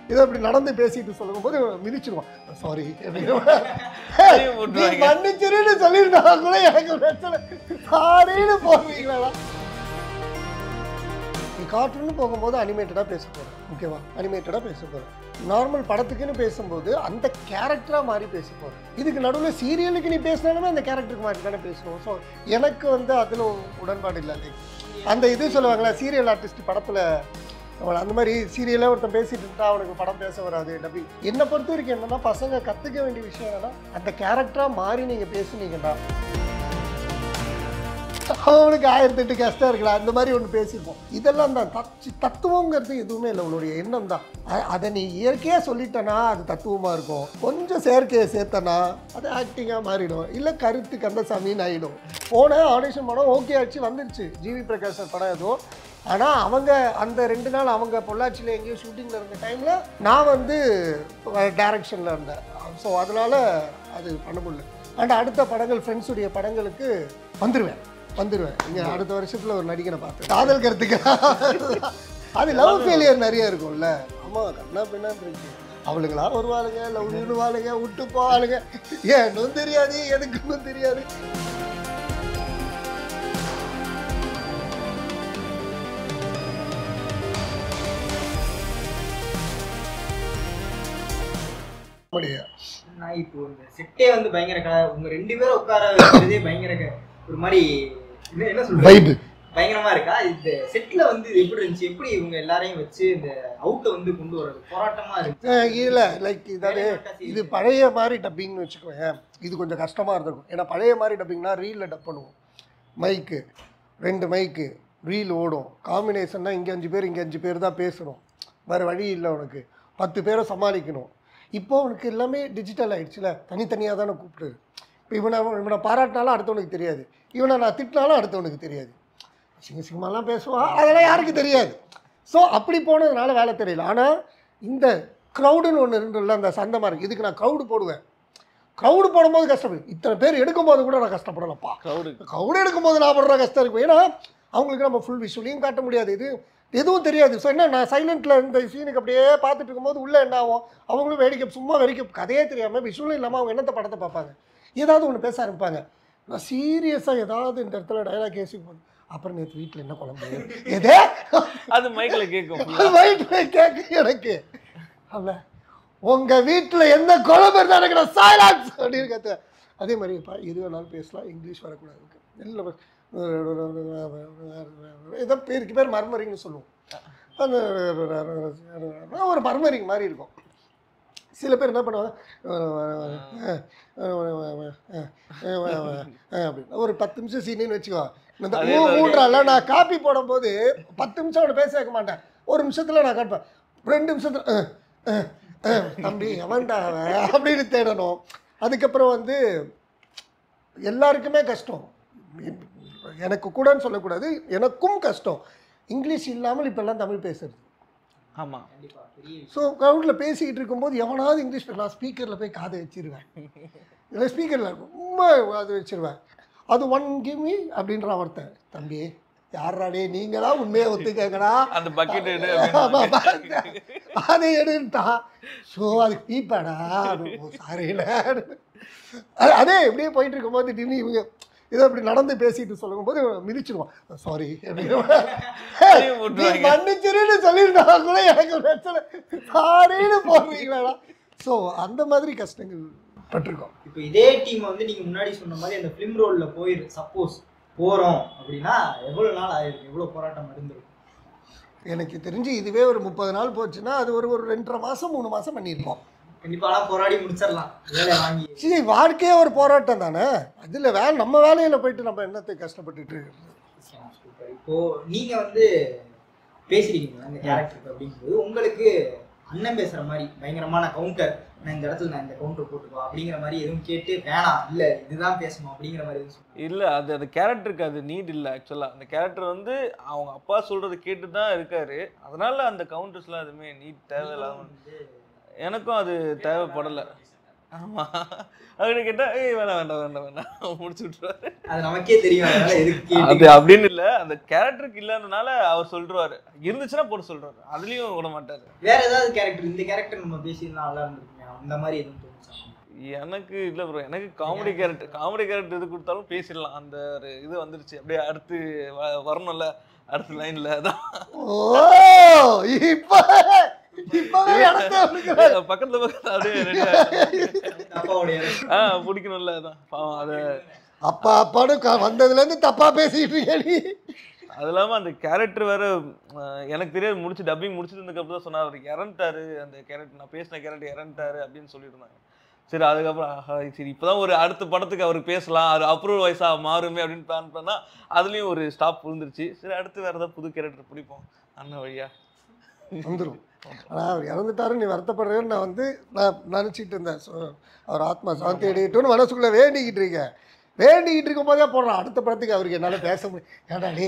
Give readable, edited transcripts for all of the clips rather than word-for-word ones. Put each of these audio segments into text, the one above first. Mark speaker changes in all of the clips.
Speaker 1: இதை அப்படி நடந்து பேசிட்டு சொல்லும் போது மிதிச்சிருவான். சாரி மன்னிச்சிருன்னு சொல்லியிருந்தா கூட எனக்கு பிரச்சனை. சாரின்னு போவீங்களா? நீ கார்ட்டூன்னு போகும்போது அனிமேட்டடாக பேச போகிறேன், ஓகேவா? அனிமேட்டடாக பேச போகிறேன். நார்மல் படத்துக்குன்னு பேசும்போது அந்த கேரக்டராக மாறி பேச போகிறேன். இதுக்கு நடுவில் சீரியலுக்கு நீ பேசினாலுமே அந்த கேரக்டருக்கு மாறி தானே பேசணும். ஸோ எனக்கு அதில் உடன்பாடு இல்லை. அந்த இது சொல்லுவாங்களா, சீரியல் ஆர்டிஸ்ட் படத்தில் அந்த மாதிரி சீரியலாக ஒருத்தன் பேசிட்டு இருந்தா அவனுக்கு படம் பேச வராது டப்பிங். என்னை பொறுத்த வரைக்கும் என்னென்னா, பசங்க கற்றுக்க வேண்டிய விஷயம் என்னென்னா, அந்த கேரக்டராக மாறி நீங்கள் பேசுனீங்கன்னா அவனுக்கு 1008 கஷ்டம் இருக்கலாம். அந்த மாதிரி ஒன்று பேசியிருப்போம். இதெல்லாம் தான் தத்துவங்கிறது எதுவுமே இல்லை, உன்னுடைய எண்ணம் தான். அதை நீ இயற்கையாக சொல்லிட்டனா அது தத்துவமாக இருக்கும். கொஞ்சம் செயற்கையை சேர்த்தனா அது ஆக்டிங்காக மாறிடும், இல்லை கருத்து கந்தசாமின்னு ஆகிடும். போன ஆடிஷன் படம் ஓகே ஆச்சு, வந்துருச்சு ஜிவி பிரகாஷ் படம் ஏதோ. ஆனால் அவங்க அந்த 2 நாள் அவங்க பொள்ளாச்சியில் எங்கேயோ ஷூட்டிங்கில் இருந்த டைமில் நான் டைரக்ஷனில் இருந்தேன். ஸோ அதனால் அது பண்ண முடியல. அண்ட் அடுத்த படங்கள் ஃப்ரெண்ட்ஸுடைய படங்களுக்கு வந்துடுவேன். இங்கே அடுத்த வருஷத்தில் ஒரு நடிகனை பார்த்தேன். காதல் கருத்துக்கு அது லவ் ஃபெயிலியர் நிறைய இருக்கும்ல. ஆமாம், கண்ணா பின்னான்னு இருக்கு. அவளுங்களா வருவாளுங்க, லவ் விடுவாளுங்க, விட்டு போவாளுங்க. ஏன்னும் தெரியாது, எதுக்குன்னு தெரியாது.
Speaker 2: நான் இப்போ இந்த செட்டே பயங்கர உங்க 2 பேரும் உட்கார வைக்கிறதே பயங்கர ஒரு மாதிரி என்ன சொல்றது, பயங்கரமா இருக்கா? இந்த செட்ல எப்படி இருந்துச்சு? எப்படி இவங்க எல்லாரையும் வச்சு இந்த அவுட்டை கொண்டு வர்றது போராட்டமா இருக்கு?
Speaker 1: இல்ல லைக் இது பழைய மாதிரி டப்பிங்னு வச்சுக்கோங்க. இது கொஞ்சம் கஷ்டமா இருந்திருக்கும். ஏன்னா பழைய மாதிரி டப்பிங்னா ரீல்ல டப் பண்ணுவோம். மைக்கு 2 மைக்கு ரீல் ஓடும். காம்பினேஷன்னா இங்கே 5 பேர் இங்கே 5 பேர் தான் பேசணும். வேறு வழி இல்லை. உனக்கு 10 பேரை சமாளிக்கணும். இப்போ உனக்கு எல்லாமே டிஜிட்டல் ஆகிடுச்சுல, தனித்தனியாக தானே கூப்பிட்டு. இப்போ இவனை பாராட்டினாலும் அடுத்தவனுக்கு தெரியாது, இவனை நான் திட்டினாலும் அடுத்தவனுக்கு தெரியாது. சிங்கமாலாம் பேசுவான், அதெல்லாம் யாருக்கு தெரியாது. ஸோ அப்படி போனதுனால வேலை தெரியல. ஆனால் இந்த க்ரௌடுன்னு ஒன்று இருந்துல்ல, அந்த சந்தை மாதிரி, இதுக்கு நான் க்ரௌடு போடுவேன். க்ரௌடு போடும்போது கஷ்டப்படும். இத்தனை பேர் எடுக்கும்போது கூட நான் கஷ்டப்படலப்பா. க்ரௌடு எடுக்கும்போது நான் படுற கஷ்டம் இருக்கும். ஏன்னா அவங்களுக்கு நம்ம ஃபுல் விஷுவலையும் காட்ட முடியாது, இது எதுவும் தெரியாது. ஸோ என்ன, நான் சைலண்ட்டில் இந்த சீனுக்கு அப்படியே பார்த்துட்டு இருக்கும்போது உள்ளே என்ன ஆகும், அவங்களும் வேடிக்கை சும்மா கதையே தெரியாமல் விஷுவலும் இல்லாமல் அவங்க என்னத்தை படத்தை பார்ப்பாங்க, ஏதாவது ஒன்று பேச ஆரம்பிப்பாங்க. நான் சீரியஸாக ஏதாவது இந்த இடத்துல டைலாக் பேசிக்கும் போது, அப்புறம் நேற்று வீட்டில் என்ன குழம்பு எதே
Speaker 3: அது மைக்கில் கேட்கும்,
Speaker 1: மைக்கில் கேட்க எனக்கு அல்ல, உங்கள் வீட்டில் எந்த குழம்பு இருந்தால் எனக்கு நான் சைலன்ஸ் அப்படின்னு கற்றுவேன். அதே மாதிரி எது வேணாலும் பேசலாம், இங்கிலீஷ் வரக்கூடாது. எல்லாம் ஏதோ பேருக்கு பேர் மர்மரிங்னு சொல்லுவோம். ஒரு மர்மரிங் மாதிரி இருக்கும். சில பேர் என்ன பண்ணுவாங்க அப்படின்னு ஒரு 10 நிமிஷம் சீனின்னு வச்சுக்கோ. இந்த 3 நான் காப்பி போடும்போது 10 நிமிஷம் அவனை பேச வைக்க மாட்டேன். 1 நிமிஷத்தில் நான் காட்டுப்பேன். 2 நிமிஷத்தில் தம்பி எவன்டா அப்படின்னு தேடணும். அதுக்கப்புறம் எல்லாருக்குமே கஷ்டம், எனக்கு கூடன்னு சொல்லக்கூடாது, எனக்கும் கஷ்டம். இங்கிலீஷ் இல்லாமல் இப்போல்லாம் தமிழ் பேசுறது.
Speaker 3: ஆமாம்.
Speaker 1: ஸோ க்ரௌடில் பேசிக்கிட்டு இருக்கும்போது எவனாவது இங்கிலீஷ் நான் ஸ்பீக்கரில் போய் காதை வச்சிருவேன். இல்லை ஸ்பீக்கரில் ரொம்ப அது வச்சிருவேன். அது 1 give me அப்படின்ற ஒருத்தன், தம்பி யாராடே நீங்களா உண்மையை ஒத்துக்கங்கடா,
Speaker 3: அந்த பக்கெட் எடு,
Speaker 1: அதை எடுன்ட்டான். ஸோ அது பீப்பாடா, சாரியில அதே இப்படியே போயிட்டு இருக்கும்போது திடீர்னு இவங்க இதை அப்படி நடந்து பேசிட்டு சொல்லும் போது மிதிச்சிருவான். சாரி மன்னிச்சிருன்னு சொல்லியிருந்தா கூட எனக்கு பிரச்சனை, சாரின்னு போடுறீங்களா? ஸோ அந்த மாதிரி கஷ்டங்கள் பட்டிருக்கோம்.
Speaker 2: இப்போ இதே டீம் நீங்க முன்னாடி சொன்ன மாதிரி அந்த ஃபிலிம் ரோல்ல சப்போஸ் போறோம் அப்படின்னா எவ்வளவு நாள் ஆயிருக்கு, எவ்வளவு போராட்டம் இருந்திருக்கும்?
Speaker 1: எனக்கு தெரிஞ்சு இதுவே ஒரு 30 நாள் போச்சுன்னா அது ஒரு 2.5 மாதம் 3 மாதம் பண்ணியிருப்போம்.
Speaker 2: கண்டிப்பாக போராடி முடிச்சிடலாம். வேலை வாங்கி
Speaker 1: சரி, வாழ்க்கையே ஒரு போராட்டம் தானே. அதில் நம்ம வேலையில் போயிட்டு நம்ம என்னத்தை கஷ்டப்பட்டுட்டு.
Speaker 2: இப்போ நீங்க பேசுறீங்க அந்த கேரக்டருக்கு அப்படிங்கும்போது உங்களுக்கு அண்ணன் பேசுற மாதிரி பயங்கரமான கவுண்டர், நான் இந்த இடத்துல நான் இந்த கவுண்டர் போட்டுக்கோ அப்படிங்கிற மாதிரி எதுவும் கேட்டு வேணாம் இல்லை இதுதான் பேசணும் அப்படிங்கிற மாதிரி எதுவும்
Speaker 3: இல்லை? அது அந்த கேரக்டருக்கு அது நீட் இல்லை. ஆக்சுவலாக அந்த கேரக்டர் அவங்க அப்பா சொல்கிறது கேட்டு தான் இருக்காரு. அதனால அந்த கவுண்டர்ஸ்லாம் எதுவுமே நீட் தேவையில்லாமல் எனக்கும் அது தேவைப்படலை. ஆமா அப்படின்னு கேட்டா வேணாம் வேண்டாம் வேண்டாம் வேண்டாம் முடிச்சு விட்டுருவாரு.
Speaker 2: அது நமக்கே தெரியும், அதனால எதுக்கு
Speaker 3: அது அப்படின்னு இல்ல, அந்த கேரக்டருக்கு இல்லாதனால அவர் சொல்றாரு, இருந்துச்சுன்னா போட்டு சொல்றாரு, அதுலயும் விட மாட்டாரு.
Speaker 2: வேற ஏதாவது கேரக்டர், இந்த கேரக்டர் நம்ம பேசியிருந்தா நல்லா இருந்திருக்குமே அந்த மாதிரி எதுவும் தோணுச்சா?
Speaker 3: எனக்கு இல்ல ப்ரோ, எனக்கு காமெடி கேரக்டர் எது கொடுத்தாலும் பேசிடலாம். அந்த ஒரு இது வந்துருச்சு, அப்படியே அடுத்து வரணும்ல அடுத்த லைன்ல. அதான் பக்கத்துல அப்படியே பிடிக்கணும்ல, அதான் பாவம். அது
Speaker 1: அப்பா அப்பான்னு வந்ததுல இருந்து தப்பா பேசிட்டு இருக்க நீ.
Speaker 3: அது இல்லாம அந்த கேரக்டர் வேற எனக்கு தெரியாது, முடிச்சு டப்பிங் முடிச்சிருந்ததுக்கு அப்புறம் தான் சொன்னார், அவர் இறந்துட்டாரு, அந்த கேரக்டர் நான் பேசின கேரக்டர் இறந்துட்டாரு அப்படின்னு சொல்லியிருந்தாங்க. சரி, அதுக்கப்புறம் சரி இப்போதான் ஒரு அடுத்த படத்துக்கு அவருக்கு பேசலாம், அது அப்ரூவல் வயசா மாறுமே அப்படின்னு பிளான் பண்ணா அதுலயும் ஒரு ஸ்டாப் விழுந்துருச்சு. சரி, அடுத்து வேற ஏதாவது புது கேரக்டர் பிடிப்போம் அண்ணன் வழியா
Speaker 1: வந்துடும். ஆனால் அவர் இறந்துட்டாருன்னு நீ வருத்தப்படுறேன்னு நான் நினச்சிட்டு இருந்தேன். ஸோ அவர் ஆத்மா சாந்தி அடையட்டும்னு மனசுக்குள்ளே வேண்டிக்கிட்டு இருக்கேன். வேண்டிக்கிட்டு இருக்கும் போதே போடுறான் அடுத்த படத்துக்கு அவருக்கு என்னால் பேச முடியும். ஏடா டே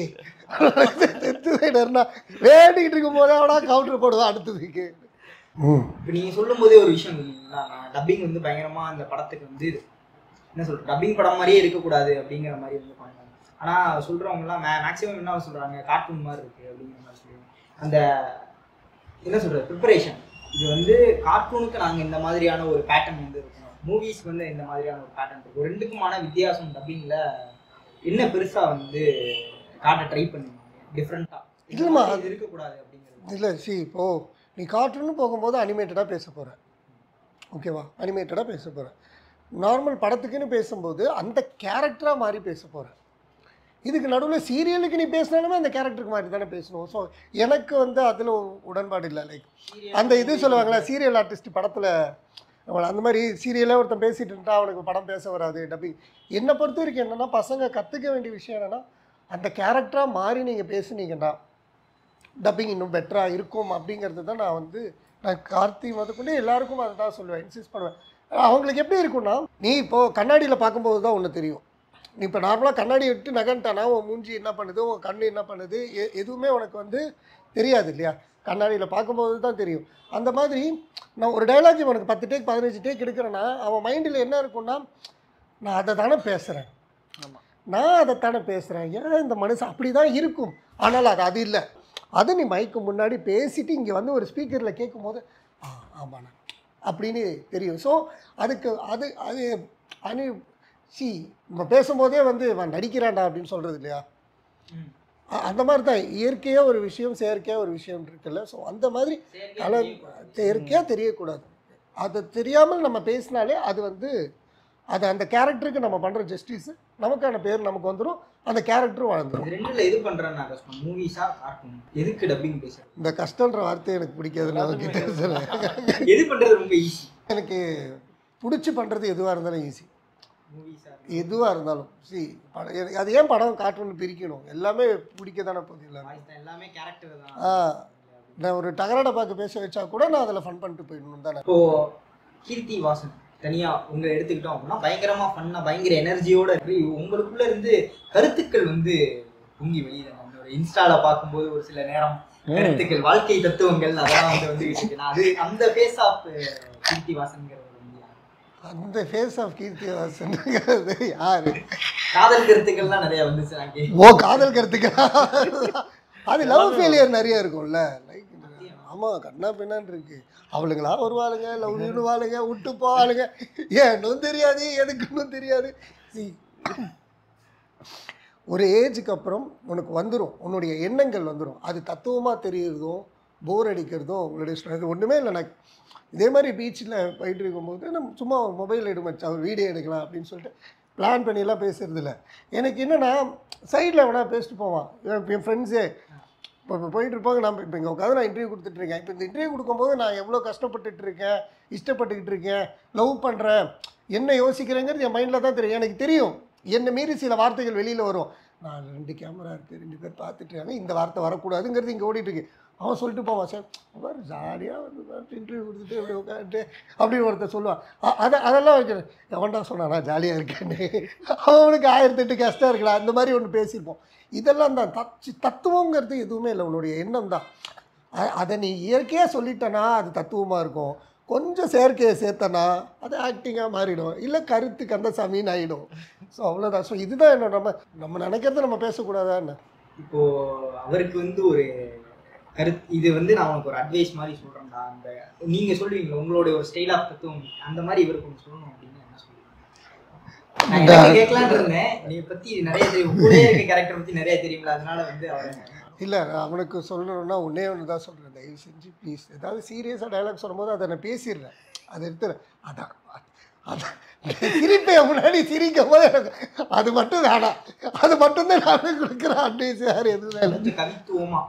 Speaker 1: வேண்டிக்கிட்டு இருக்கும் போதே அவனா கவுண்டர் போடுவான் அடுத்ததுக்கு.
Speaker 2: இப்போ நீங்கள் சொல்லும் போதே ஒரு விஷயம் சொன்னீங்கன்னா, டப்பிங் வந்து பயங்கரமாக அந்த படத்துக்கு வந்து என்ன சொல்கிறது, டப்பிங் படம் மாதிரியே இருக்கக்கூடாது அப்படிங்கிற மாதிரி வந்து பண்ணுவாங்க. ஆனால் சொல்கிறவங்கலாம் மேக்ஸிமம் என்ன சொல்கிறாங்க, கார்ட்டூன் மாதிரி இருக்குது அப்படிங்கிற மாதிரி சொல்லுவாங்க. அந்த என்ன சொல்கிறது ப்ரிப்பரேஷன், இது வந்து கார்ட்டூனுக்கு நாங்கள் இந்த மாதிரியான ஒரு பேட்டர்ன் வந்து இருக்கணும், மூவிஸ்க்கு வந்து இந்த மாதிரியான ஒரு பேட்டர்ன் இருக்கும். ரெண்டுக்குமான வித்தியாசம் டப்பிங்கில் என்ன பெருசாக வந்து காட்ட ட்ரை பண்ணுவாங்க டிஃப்ரெண்ட்டாக, இல்லைம்மா அது இருக்கக்கூடாது அப்படிங்கிறது.
Speaker 1: இல்லை இப்போது நீ கார்ட்டூன்னு போகும்போது அனிமேட்டடாக பேச போகிற, ஓகேவா, அனிமேட்டடாக பேச போகிற. நார்மல் படத்துக்குன்னு பேசும்போது அந்த கேரக்டராக மாறி பேச போகிற. இதுக்கு நடுவில் சீரியலுக்கு நீ பேசினாலுமே அந்த கேரக்டருக்கு மாதிரி தானே பேசணும். ஸோ எனக்கு அதில் உடன்பாடு இல்லை. லைக் அந்த இது சொல்லுவாங்களே, சீரியல் ஆர்டிஸ்ட் படத்தில் அந்த மாதிரி சீரியலாக ஒருத்தன் பேசிகிட்டு இருந்தா அவனுக்கு படம் பேச வராது டப்பிங். என்னை பொறுத்த வரைக்கும் என்னென்னா, பசங்க கற்றுக்க வேண்டிய விஷயம் என்னென்னா, அந்த கேரக்டராக மாறி நீங்கள் பேசுனீங்கன்னா டப்பிங் இன்னும் பெட்டராக இருக்கும் அப்படிங்கிறது தான் நான் கார்த்தி முதற்கொண்டு எல்லாருக்கும் அதை தான் சொல்லுவேன், இன்சிஸ்ட் பண்ணுவேன். அவங்களுக்கு எப்படி இருக்குன்னா, நீ இப்போது கண்ணாடியில் பார்க்கும்போது தான் ஒன்று தெரியும். நீ இப்போ நார்மலாக கண்ணாடி விட்டு நகன்ட்டானா உன் மூஞ்சி என்ன பண்ணுது, உன் கண் என்ன பண்ணுது, எதுவுமே உனக்கு தெரியாது இல்லையா, கண்ணாடியில் பார்க்கும்போது தான் தெரியும். அந்த மாதிரி நான் ஒரு டைலாக் உனக்கு 10 டேக் 15 டேக் எடுக்கிறேன்னா அவன் மைண்டில் என்ன இருக்குன்னா, நான் அதை தானே பேசுகிறேன், நான் அதை தானே பேசுகிறேன், ஏன் இந்த மனுஷன் அப்படி தான் இருக்கும். ஆனால் அது இல்லை, அதை நீ மைக்கு முன்னாடி பேசிட்டு இங்கே ஒரு ஸ்பீக்கரில் கேட்கும்போது ஆமாண்ணா அப்படின்னு தெரியும். ஸோ அதுக்கு அது நம்ம பேசும்போதே இவன் நடிக்கிறான்டா அப்படின்னு சொல்கிறது இல்லையா, அந்த மாதிரி தான் இயற்கையாக ஒரு விஷயம் செயற்கையாக ஒரு விஷயம் இருக்குல்ல. ஸோ அந்த மாதிரி செயற்கையாக தெரியக்கூடாது. அதை தெரியாமல் நம்ம பேசினாலே அது அந்த கேரக்டருக்கு நம்ம பண்ணுற ஜஸ்டிஸ், நமக்கான பேர் நமக்கு வந்துடும், அந்த கேரக்டரும் வாழ்ந்துடும்.
Speaker 2: ரெண்டுல எது பண்றேன்னா கஷ்டம், மூவிஸா கார்ட்டூன், எதுக்கு டப்பிங் பேசுறது?
Speaker 1: இந்த கஷ்டன்ற வார்த்தை எனக்கு பிடிக்காது. நான் கிட்ட
Speaker 2: எது பண்றது ரொம்ப ஈஸி,
Speaker 1: எனக்கு பிடிச்சி பண்ணுறது எதுவாக இருந்தாலும் ஈஸி.
Speaker 2: மூவிஸா
Speaker 1: எதுவாக இருந்தாலும் அது ஏன் படம் கார்ட்டூன் பிரிக்கணும், எல்லாமே பிடிக்க தானே போகுது,
Speaker 2: எல்லாமே கேரக்டர் தான்.
Speaker 1: நான் ஒரு டகராட பார்க்க பேச வச்சா கூட நான் அதில் ஃபன் பண்ணிட்டு போயிடணும் தானே.
Speaker 2: இப்போ கீர்த்தி வாசன் தனியா உங்க எடுத்துக்கிட்டோம் அப்படின்னா பயங்கரமா ஃபன்னா பயங்கர எனர்ஜியோட இருக்கு. உங்களுக்குள்ள இருந்து கருத்துக்கள் பொங்கி வெளியில நம்மளோட இன்ஸ்டால பார்க்கும்போது ஒரு சில நேரம் கருத்துக்கள், வாழ்க்கை தத்துவங்கள் அதெல்லாம் அது அந்த ஃபேஸ் ஆஃப் கீர்த்தி வாசன்ங்கிறது.
Speaker 1: அந்த ஃபேஸ் ஆஃப் கீர்த்தி வாசன்ங்கிறது யாரு?
Speaker 2: காதல் கருத்துக்கள்லாம் நிறைய வந்துச்சு.
Speaker 1: ஓ, காதல் கருத்துக்கள், அது லவ் ஃபெயிலியர் நிறைய இருக்கும்ல. லைக் ஆமாம், கண்ணா பின்னான்னு இருக்கு. அவளுங்களா வருவாளுங்க, லவ்னு வாளுங்க, விட்டு போவாளுங்க, ஏன்னும் தெரியாது எதுக்குன்னு தெரியாது. ஒரு ஏஜுக்கு அப்புறம் உனக்கு வந்துடும், உன்னுடைய எண்ணங்கள் வந்துடும். அது தத்துவமாக தெரியுறதும் போர் அடிக்கிறதும் உங்களுடைய ஒன்றுமே இல்லை. நான் இதே மாதிரி பீச்சில் போயிட்டு இருக்கும்போது நம்ம சும்மா மொபைல் எடுமச்சா ஒரு வீடியோ எடுக்கலாம் அப்படின்னு சொல்லிட்டு பிளான் பண்ணியெல்லாம் பேசுறது இல்லை. எனக்கு என்னென்னா சைடில் வேணா பேசிட்டு போவான் என் ஃப்ரெண்ட்ஸே. இப்போ போயிட்டு இருப்பாங்க, நம்ம இப்போ இங்கே உட்காந்து நான் இன்டர்வியூ கொடுத்துட்ருக்கேன். இப்போ இந்த இன்டர்வியூ கொடுக்கும்போது நான் எவ்வளோ கஷ்டப்பட்டுட்டு இருக்கேன், இஷ்டப்பட்டுக்கிட்டு இருக்கேன், லவ் பண்ணுறேன், என்ன யோசிக்கிறேங்கிறது என் மைண்டில் தான் தெரியும். எனக்கு தெரியும் என்னை மீறி சில வார்த்தைகள் வெளியில் வரும். நான் 2 கேமரா இருக்குது, 2 பேர் பார்த்துட்ருக்காங்க, இந்த வார்த்தை வரக்கூடாதுங்கிறது இங்கே ஓடிட்டுருக்கு. அவன் சொல்லிட்டு போவான், சார் அவர் ஜாலியாக இன்டர்வியூ கொடுத்துட்டு அப்படி உட்காந்துட்டு அப்படின்னு ஒருத்தர் சொல்லுவான். அதெல்லாம் வைக்கிறேன், எவன்டா சொன்னானா ஜாலியாக இருக்கேன்னு, அவனுக்கு 1008 கஷ்டம் இருக்கலாம், அந்த மாதிரி ஒன்று பேசியிருப்போம். இதெல்லாம் தான் தத்துவங்கிறது எதுவுமே இல்லை, உன்னுடைய எண்ணம் தான். அதை நீ இயற்கையாக சொல்லிட்டனா அது தத்துவமாக இருக்கும். கொஞ்சம் செயற்கையை சேர்த்தனா அது ஆக்டிங்காக மாறிடும், இல்லை கருத்து கந்தசாமின்னு ஆகிடும். ஸோ அவ்வளோதான். ஸோ இதுதான் என்ன, நம்ம நினைக்கிறத நம்ம பேசக்கூடாதா என்ன?
Speaker 2: இப்போ அவருக்கு வந்து ஒரு கருத்து இது வந்து நான் உனக்கு ஒரு அட்வைஸ் மாதிரி சொல்றேன்டா, அந்த நீங்க சொல்லுவீங்களா உங்களுடைய ஒரு ஸ்டைல் ஆஃப் தத்துவம் அந்த மாதிரி இவருக்கு ஒன்று சொல்லணும் அப்படின்னு என்ன சொல்லுவீங்க? நான் கேட்கலான் இருந்தேன், நீ பத்தி நிறைய தெரியும், கூட இருக்க கேரக்டர் பத்தி நிறைய தெரியுங்களா, அதனால வந்து அவர்
Speaker 1: இல்லை அவனுக்கு சொல்லணும்னா ஒன்றே ஒன்று தான் சொல்கிறேன், தயவு செஞ்சு ப்ளீஸ் ஏதாவது சீரியஸாக டைலாக் சொல்லும்போது அதை நான் பேசிடுறேன், அதை எடுத்துறேன். அதான் அதான் சிரிப்பேன் முன்னாடி சிரிக்கும் போது எனக்கு அது மட்டும் வேணாம், அது மட்டும்தான் நான் கொடுக்குறேன் அட்வைஸ், வேறு எதுவும் இல்லை.
Speaker 2: கொஞ்சம் கவித்துவமா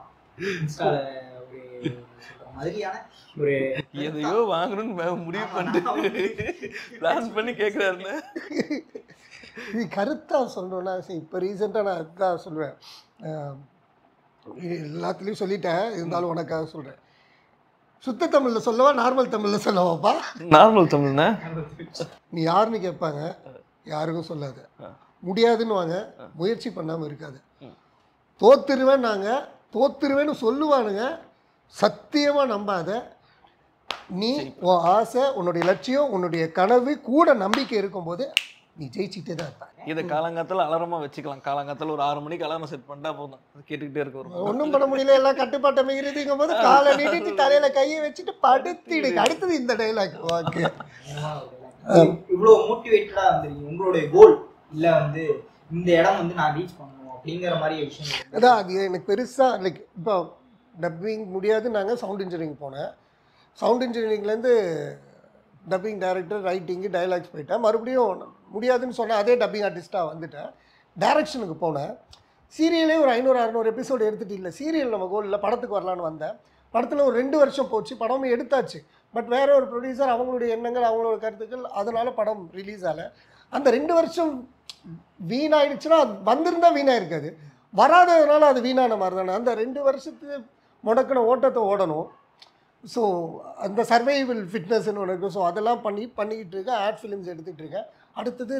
Speaker 2: இன்ஸ்டால ஒரு சொல்ற மாதிரியான ஒரு
Speaker 3: எதையோ வாங்கணும்னு முடிவு பண்ணிட்டு பிளான் பண்ணி கேட்குறாருன்னு.
Speaker 1: இது கருத்தாக சொல்லணும்னா இப்போ ரீசெண்டாக நான் அதுதான் சொல்லுவேன், எல்லாத்துலேயும் சொல்லிட்டேன், இருந்தாலும் உனக்காக சொல்கிறேன். சுத்த தமிழில் சொல்லவா நார்மல் தமிழில் சொல்லவாப்பா?
Speaker 3: நார்மல் தமிழ்னா
Speaker 1: நீ யாருன்னு கேட்பாங்க, யாருக்கும் சொல்லாது, முடியாதுன்னு வாங்க, முயற்சி பண்ணாமல் இருக்காது, தோத்துருவேன் நாங்கள் தோத்துருவேன்னு சொல்லுவானுங்க, சத்தியமாக நம்பாத. நீ உன் ஆசை, உன்னுடைய லட்சியம், உன்னுடைய கனவு கூட நம்பிக்கை இருக்கும்போது நீ ஜெயிச்சுட்டே தான் இருப்ப.
Speaker 3: இதை காலங்காத்தால அலாரமாக வச்சுக்கலாம். காலங்காத்தால ஒரு 6 மணிக்கு அலாரம் செட் பண்ணிட்டா போதும், அது கேட்டுக்கிட்டே இருக்க வரும்.
Speaker 1: ஒன்றும் பண்ண முடியல, எல்லாம் கட்டுப்பாட்டை மீறிதுங்கும் போது காலை நீட்டிட்டு தலையில கையை வச்சுட்டு படுத்திடு. அடுத்தது இந்த டைலாக். ஓகே,
Speaker 2: இவ்வளோ மோட்டிவேட்டடா வந்துருக்கீங்க, உங்களுடைய கோல் இல்லை வந்து இந்த இடம் வந்து நான் ரீச் பண்ணணும் அப்படிங்கிற மாதிரி விஷயம்.
Speaker 1: அதான் அது எனக்கு பெருசாக லைக் இப்போ டப்பிங் முடியாது, நாங்கள் சவுண்ட் இன்ஜினியரிங் போனேன், சவுண்ட் இன்ஜினியரிங்லேருந்து டப்பிங் டைரக்டர், ரைட்டிங்கு, டைலாக்ஸ் போயிட்டேன், மறுபடியும் முடியாதுன்னு சொன்னேன், அதே டப்பிங் ஆர்டிஸ்ட்டாக வந்துட்டேன், டைரக்ஷனுக்கு போனேன். சீரியலே ஒரு 500-600 எபிசோடு எடுத்துகிட்டு இல்லை, சீரியல் நம்ம கோல் இல்லை, படத்துக்கு வரலான்னு வந்தேன். படத்தில் ஒரு 2 வருஷம் போச்சு, படமும் எடுத்தாச்சு. பட் வேற ஒரு ப்ரொடியூசர், அவங்களுடைய எண்ணங்கள், அவங்களோட கருத்துக்கள், அதனால படம் ரிலீஸ் ஆகலை. அந்த 2 வருஷம் வீணாயிடுச்சுன்னா, அது வந்திருந்தால் வீணாயிருக்காது, வராததுனால அது வீணான மாதிரி தானே. அந்த 2 வருஷத்துக்கு முடக்கின ஓட்டத்தை ஓடணும். ஸோ அந்த சர்வைவல் ஃபிட்னஸ்ன்னு ஒன்று இருக்கும். ஸோ அதெல்லாம் பண்ணிக்கிட்டு இருக்கேன். ஆட் ஃபிலிம்ஸ் எடுத்துகிட்டு இருக்கேன். அடுத்தது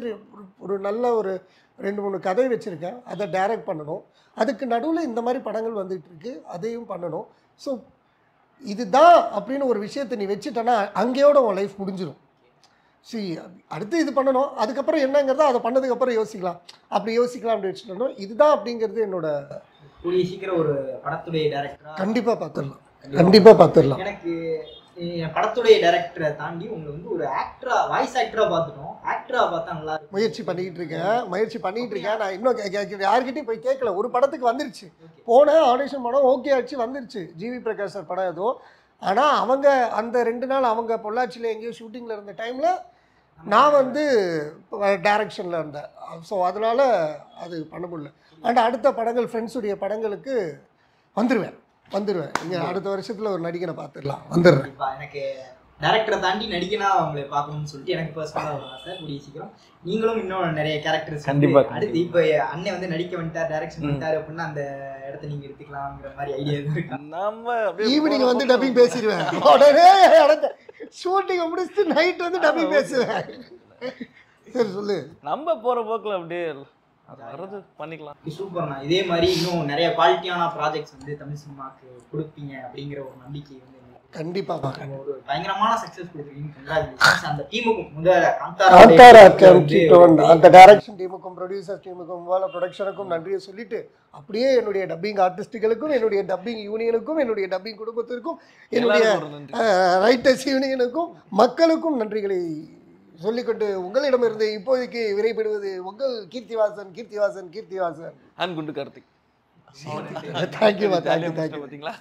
Speaker 1: ஒரு நல்ல ஒரு 2-3 கதை வச்சுருக்கேன், அதை டைரக்ட் பண்ணணும். அதுக்கு நடுவில் இந்த மாதிரி படங்கள் வந்துகிட்ருக்கு, அதையும் பண்ணணும். ஸோ இதுதான் அப்படின்னு ஒரு விஷயத்தை நீ வச்சுட்டேன்னா அங்கேயோட உன் லைஃப் முடிஞ்சிடும். சரி, அடுத்து இது பண்ணணும், அதுக்கப்புறம் என்னங்கிறத அதை பண்ணதுக்கப்புறம் யோசிக்கலாம், அப்படி அப்படின்னு வச்சுட்டோம். இதுதான் அப்படிங்கிறது என்னோட.
Speaker 2: கூடிய சீக்கிரம் ஒரு படத்துடைய டைரக்டரா
Speaker 1: கண்டிப்பாக பார்த்துடலாம்.
Speaker 2: எனக்கு படத்துடைய டைரக்டரை தாண்டி உங்களை வந்து ஒரு ஆக்டரா, வாய்ஸ் ஆக்டரா பார்த்துட்டோம், ஆக்டரா பார்த்தா நல்லா இருக்கும்.
Speaker 1: முயற்சி பண்ணிக்கிட்டு இருக்கேன். நான் இன்னும் யார்கிட்டையும் போய் கேட்கல. ஒரு படத்துக்கு வந்துருச்சு, போனேன், ஆடிஷன் படம் ஓகே ஆச்சு, வந்துருச்சு, ஜிவி பிரகாஷ் சார் படம் ஏதோ. ஆனால் அவங்க அந்த 2 நாள் அவங்க பொள்ளாச்சியில் எங்கேயோ ஷூட்டிங்கில் இருந்த டைமில் நான் வந்து டைரக்ஷனில் இருந்தேன். ஸோ அதனால் அது பண்ண முடியல. அண்ட் அடுத்த படங்கள், ஃப்ரெண்ட்ஸுடைய படங்களுக்கு வந்துடுவேன். இங்கே அடுத்த வருஷத்தில் ஒரு நடிகனை பார்த்துடலாம், வந்துடுறேன்.
Speaker 2: எனக்கு டேரக்டரை தாண்டி நடிகனா அவங்களை பார்க்கணும்னு சொல்லிட்டு எனக்கு பர்சனலாக ஒரு ஆசை. கூடிய சீக்கிரம் நீங்களும் இன்னும் நிறைய கேரக்டர்ஸ்
Speaker 3: கண்டிப்பாக
Speaker 2: அடுத்து இப்போ அண்ணன் வந்து நடிக்க வந்துட்டார், டைரக்ஷன் பண்ணிட்டாரு அப்படின்னா அந்த இடத்த நீங்கள் எடுத்துக்கலாம்ங்கிற மாதிரி ஐடியா இருக்கு.
Speaker 3: நம்ம
Speaker 1: ஈவினிங் வந்து டப்பிங் பேசிடுவேன், உடனே ஷூட்டிங்கை முடிச்சுட்டு நைட் வந்து டப்பிங் பேசுவேன். சரி சொல்லு.
Speaker 3: நம்ம போகிற போக்கில் அப்படியே அது வர்றது பண்ணிக்கலாம்.
Speaker 2: சூப்பர்ண்ணா. இதே மாதிரி இன்னும் நிறைய குவாலிட்டியான ப்ராஜெக்ட்ஸ் வந்து தமிழ் சினிமாவுக்கு கொடுப்பீங்க அப்படிங்கிற ஒரு நம்பிக்கை வந்து
Speaker 1: கண்டிப்பாக
Speaker 2: ஒரு பயங்கரமான சக்ஸஸ் கொடுத்துருக்கீங்க. கங்க்ராச்சுலேஷன்ஸ். அந்த டீமுக்கும் முதல்ல
Speaker 1: அந்த டைரக்ஷன் டீமுக்கும், ப்ரொடியூசர் டீமுக்கும், ப்ரொடக்ஷனுக்கும் நன்றியை சொல்லிட்டு, அப்படியே என்னுடைய டப்பிங் ஆர்டிஸ்ட்டுகளுக்கும், என்னுடைய டப்பிங் யூனியனுக்கும், என்னுடைய டப்பிங் குடும்பத்திற்கும், என்னுடைய ரைட்டர்ஸ் யூனியனுக்கும், மக்களுக்கும் நன்றிகளை சொல்லிக்கொண்டு உங்களிடமிருந்து இப்போதைக்கு விரைபடுவது உங்கள் கீர்த்திவாசன்.
Speaker 3: அன்குண்டு கார்த்திக்.
Speaker 1: தேங்க்யூ. பார்த்தீங்களா?